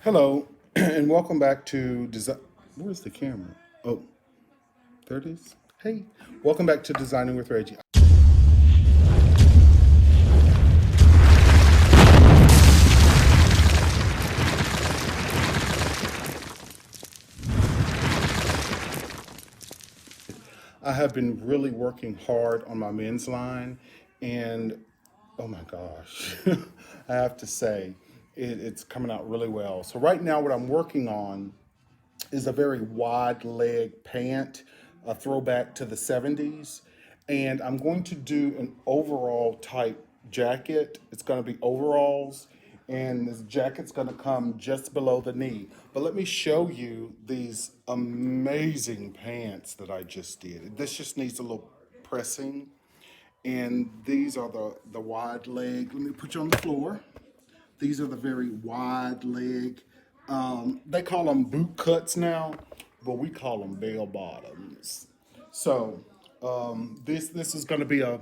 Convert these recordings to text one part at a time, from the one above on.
Hello, and welcome back to Design. Where's the camera? Oh, there it is. Hey, welcome back to Designing with Reggie. I have been really working hard on my men's line, and oh my gosh, I have to say, it's coming out really well. So, right now, what I'm working on is a very wide leg pant, a throwback to the 70s. And I'm going to do an overall type jacket. It's going to be overalls, and this jacket's going to come just below the knee. But let me show you these amazing pants that I just did. This just needs a little pressing. And these are the wide leg. Let me put you on the floor. These are the very wide leg. They call them boot cuts now, but we call them bell bottoms. So this is going to be a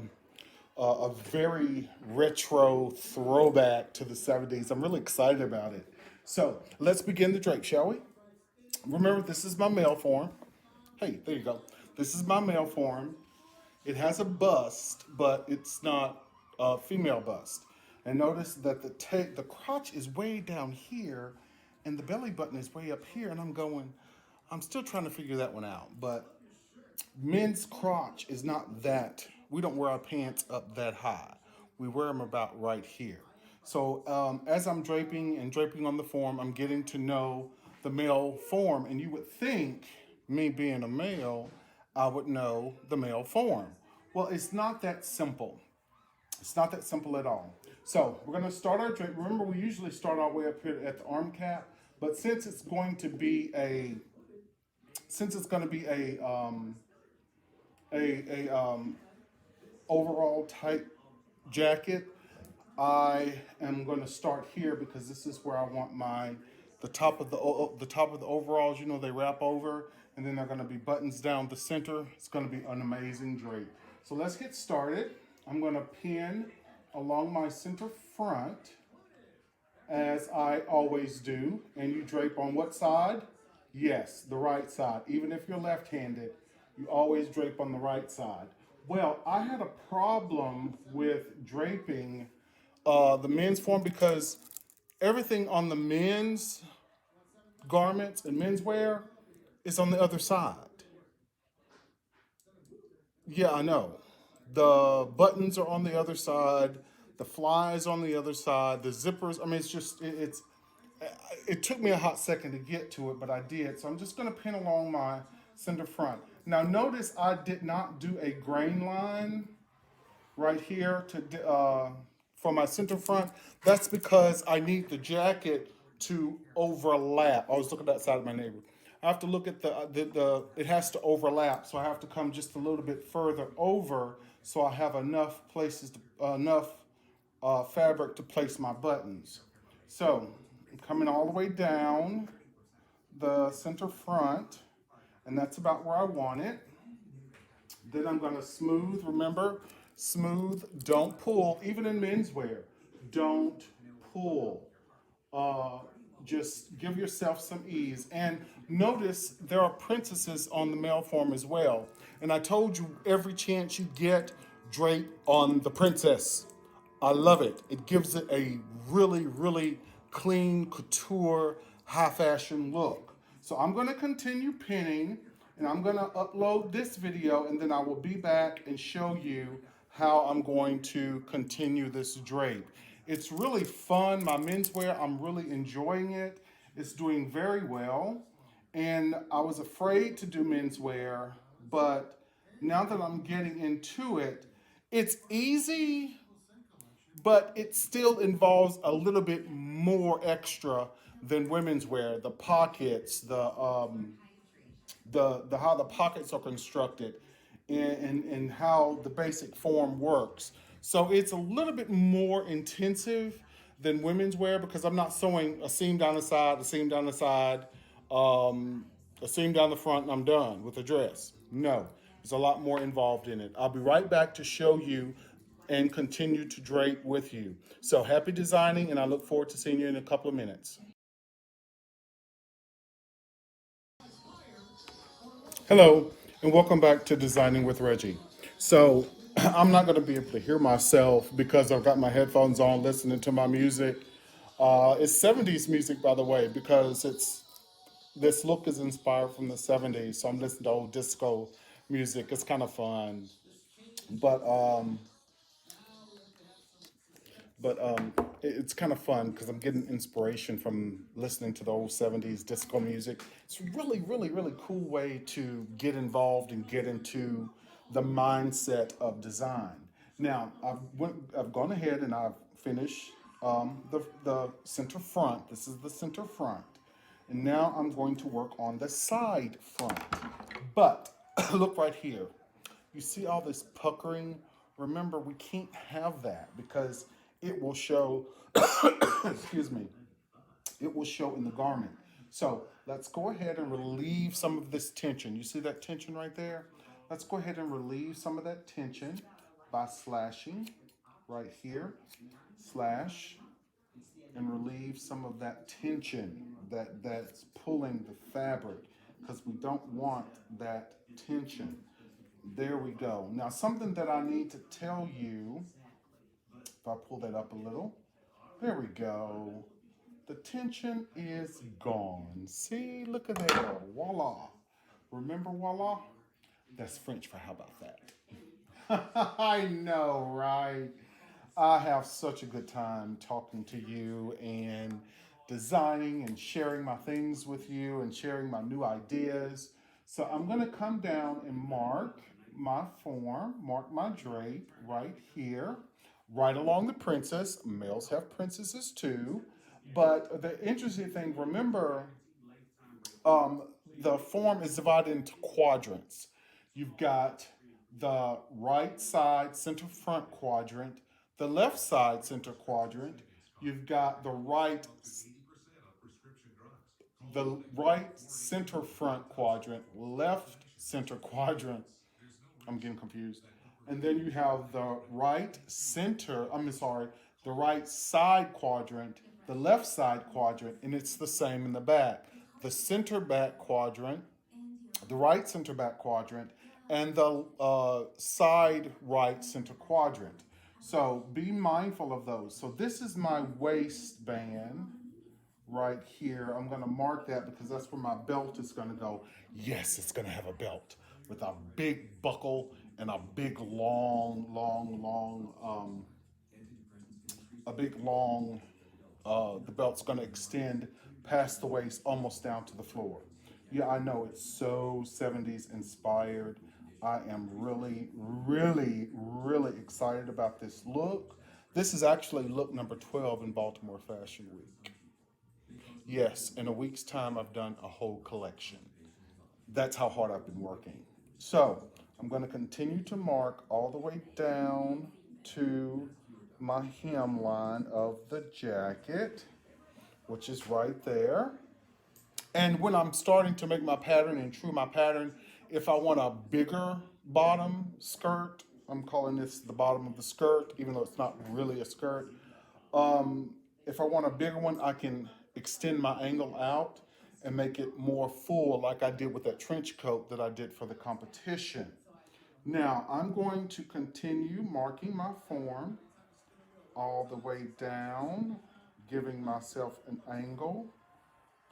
very retro throwback to the 70s. I'm really excited about it. So let's begin the drape, shall we? Remember, this is my male form. Hey, there you go. This is my male form. It has a bust, but it's not a female bust. And notice that the crotch is way down here, and the belly button is way up here. And I'm still trying to figure that one out. But men's crotch is not that. We don't wear our pants up that high. We wear them about right here. So as I'm draping and draping on the form, I'm getting to know the male form, and you would think, me being a male, I would know the male form. Well, it's not that simple. It's not that simple at all. So we're going to start our drape. Remember, we usually start our way up here at the arm cap, but since it's going to be a overall type jacket, I am going to start here because this is where I want the top of the overalls. You know, they wrap over, and then they're going to be buttons down the center. It's going to be an amazing drape. So let's get started. I'm going to pin along my center front as I always do. And you drape on what side? Yes, the right side. Even if you're left-handed, you always drape on the right side. Well, I had a problem with draping the men's form because everything on the men's garments and menswear is on the other side. Yeah, I know. The buttons are on the other side. The flies on the other side. The zippers. I mean, it took me a hot second to get to it, but I did. So I'm just going to pin along my center front. Now notice I did not do a grain line right here for my center front. That's because I need the jacket to overlap. I was looking outside of my neighbor. I have to look at it has to overlap, so I have to come just a little bit further over so I have enough fabric to place my buttons. So I'm coming all the way down the center front, and that's about where I want it. Then I'm going to smooth. Remember, smooth, don't pull. Even in menswear, don't pull. Uh, just give yourself some ease. And notice there are princesses on the male form as well. And I told you, every chance you get, drape on the princess. I love it. It gives it a really, really clean, couture, high fashion look. So I'm going to continue pinning, and I'm going to upload this video, and then I will be back and show you how I'm going to continue this drape. It's really fun. My menswear, I'm really enjoying it. It's doing very well. And I was afraid to do menswear, but now that I'm getting into it, it's easy, but it still involves a little bit more extra than women's wear. The pockets, the how the pockets are constructed, and how the basic form works. So it's a little bit more intensive than women's wear because I'm not sewing a seam down the side, a seam down the side, a seam down the front, and I'm done with the dress. No, there's a lot more involved in it. I'll be right back to show you and continue to drape with you. So happy designing, and I look forward to seeing you in a couple of minutes. Hello, and welcome back to Designing with Reggie. So, I'm not going to be able to hear myself because I've got my headphones on listening to my music. It's 70s music, by the way, because this look is inspired from the 70s. So, I'm listening to old disco music. It's kind of fun. But but it's kind of fun because I'm getting inspiration from listening to the old 70s disco music. It's really, really, really cool way to get involved and get into the mindset of design. Now, I've gone ahead and I've finished the center front. This is the center front. And now I'm going to work on the side front. But look right here. You see all this puckering? Remember, we can't have that because it will show, excuse me, it will show in the garment. So let's go ahead and relieve some of this tension. You see that tension right there? Let's go ahead and relieve some of that tension by slashing right here, slash, and relieve some of that tension that's pulling the fabric because we don't want that tension. There we go. Now, something that I need to tell you, if I pull that up a little, there we go. The tension is gone. See, look at there. Voila. Remember voila? That's French for how about that? I know, right? I have such a good time talking to you and designing and sharing my things with you and sharing my new ideas. So I'm going to come down and mark my form, mark my drape right here, right along the princess. Males have princesses too. But the interesting thing, remember, um, the form is divided into quadrants. You've got the right side center front quadrant, the left side center quadrant. You've got the right center front quadrant, left center quadrant. I'm getting confused. And then you have the right center, I'm sorry, the right side quadrant, the left side quadrant, and it's the same in the back. The center back quadrant, the right center back quadrant, and the side right center quadrant. So be mindful of those. So this is my waistband right here. I'm going to mark that because that's where my belt is going to go. Yes, it's going to have a belt with a big buckle and a big long, long, long, a big long. The belt's going to extend past the waist, almost down to the floor. Yeah, I know it's so 70s inspired. I am really, really, really excited about this look. This is actually look number 12 in Baltimore Fashion Week. Yes, in a week's time, I've done a whole collection. That's how hard I've been working. So I'm going to continue to mark all the way down to my hemline of the jacket, which is right there. And when I'm starting to make my pattern and true my pattern, if I want a bigger bottom skirt, I'm calling this the bottom of the skirt, even though it's not really a skirt. If I want a bigger one, I can extend my angle out and make it more full like I did with that trench coat that I did for the competition. Now I'm going to continue marking my form all the way down, giving myself an angle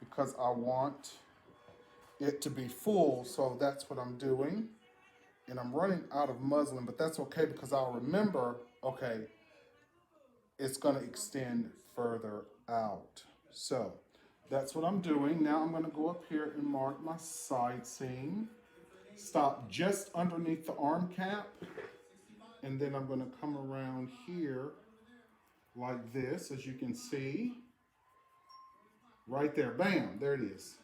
because I want it to be full, so that's what I'm doing. And I'm running out of muslin, but that's okay because I'll remember, okay, it's going to extend further out. So that's what I'm doing. Now I'm going to go up here and mark my side seam. Stop just underneath the arm cap. And then I'm going to come around here like this, as you can see. Right there. Bam. There it is.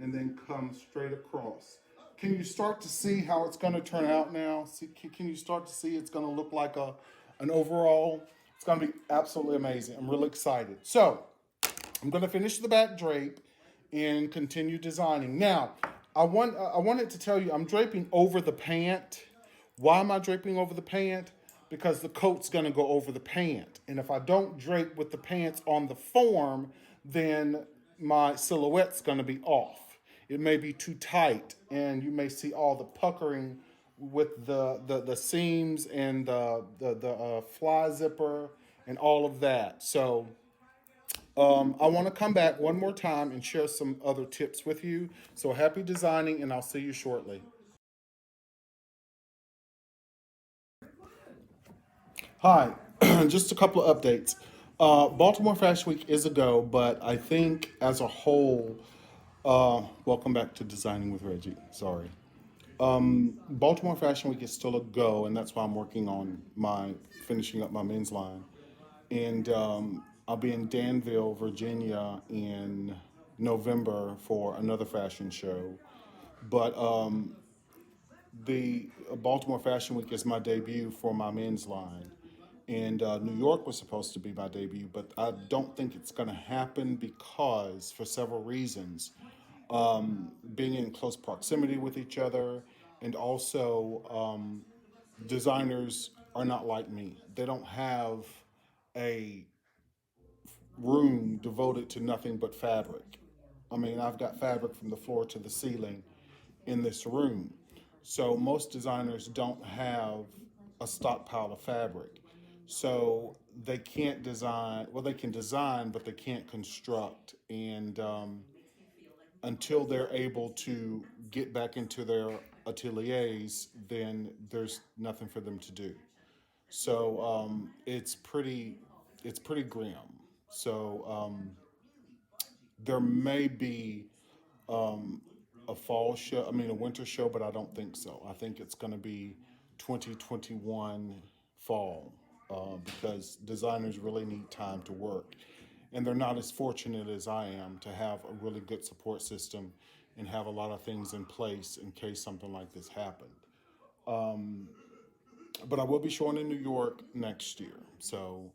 And then come straight across. Can you start to see how it's going to turn out now? See, can you start to see it's going to look like an overall? It's going to be absolutely amazing. I'm really excited. So I'm going to finish the back drape and continue designing. Now, I wanted to tell you I'm draping over the pant. Why am I draping over the pant? Because the coat's going to go over the pant. And if I don't drape with the pants on the form, then my silhouette's going to be off. it may be too tight, and you may see all the puckering with the seams and the fly zipper and all of that. So I want to come back one more time and share some other tips with you. So happy designing, and I'll see you shortly. Hi, just a couple of updates. Baltimore Fashion Week is a go, but I think as a whole, welcome back to Designing with Reggie. Sorry. Baltimore Fashion Week is still a go, and that's why I'm working on my finishing up my men's line. And I'll be in Danville, Virginia in November for another fashion show. But the Baltimore Fashion Week is my debut for my men's line. And New York was supposed to be my debut, but I don't think it's going to happen because, for several reasons, being in close proximity with each other, and also designers are not like me. They don't have a room devoted to nothing but fabric. I mean, I've got fabric from the floor to the ceiling in this room. So most designers don't have a stockpile of fabric. So they can't design, well, they can design, but they can't construct. And until they're able to get back into their ateliers, then there's nothing for them to do. So it's pretty grim. So there may be a fall show, I mean a winter show, but I don't think so. I think it's going to be 2021 fall because designers really need time to work. And they're not as fortunate as I am to have a really good support system and have a lot of things in place in case something like this happened. But I will be showing in New York next year. So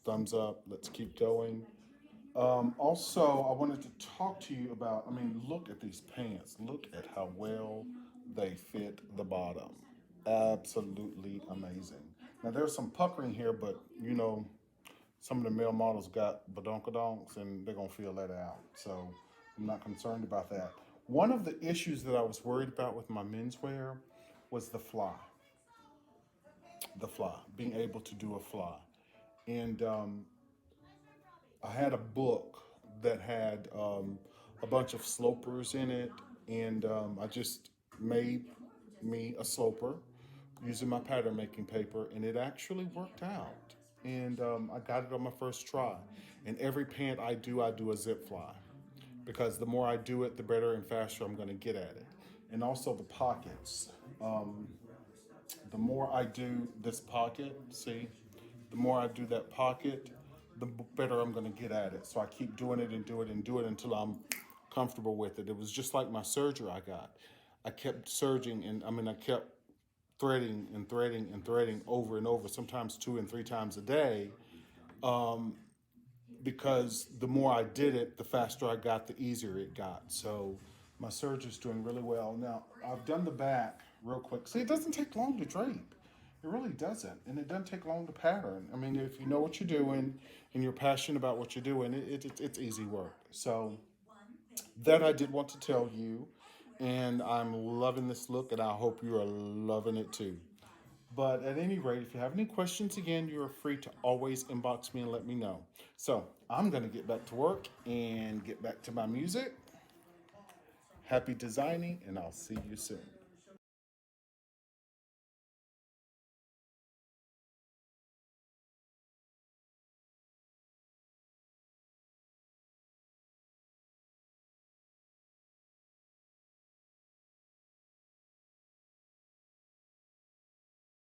thumbs up, let's keep going. Also, I wanted to talk to you about. I mean, look at these pants. Look at how well they fit the bottom. Absolutely amazing. Now, there's some puckering here, but some of the male models got badonkadonks and they're going to feel that out. So I'm not concerned about that. One of the issues that I was worried about with my menswear was being able to do a fly. And I had a book that had a bunch of slopers in it, and I just made me a sloper using my pattern making paper, and it actually worked out. And I got it on my first try. And every pant I do a zip fly because the more I do it, the better and faster I'm going to get at it. And also the pockets. The more I do this pocket, see, the more I do that pocket, the better I'm going to get at it. So I keep doing it and do it and do it until I'm comfortable with it. It was just like my serger I got. I kept serging, and I mean, I kept threading and threading and threading over and over, sometimes 2 and 3 times a day, because the more I did it, the faster I got, the easier it got. So my serge is doing really well. Now, I've done the back real quick. See, it doesn't take long to drape. It really doesn't. And it doesn't take long to pattern. I mean, if you know what you're doing and you're passionate about what you're doing, it's easy work. So that I did want to tell you. And I'm loving this look, and I hope you are loving it too. But at any rate, if you have any questions again, you're free to always inbox me and let me know. So I'm going to get back to work and get back to my music. Happy designing, and I'll see you soon.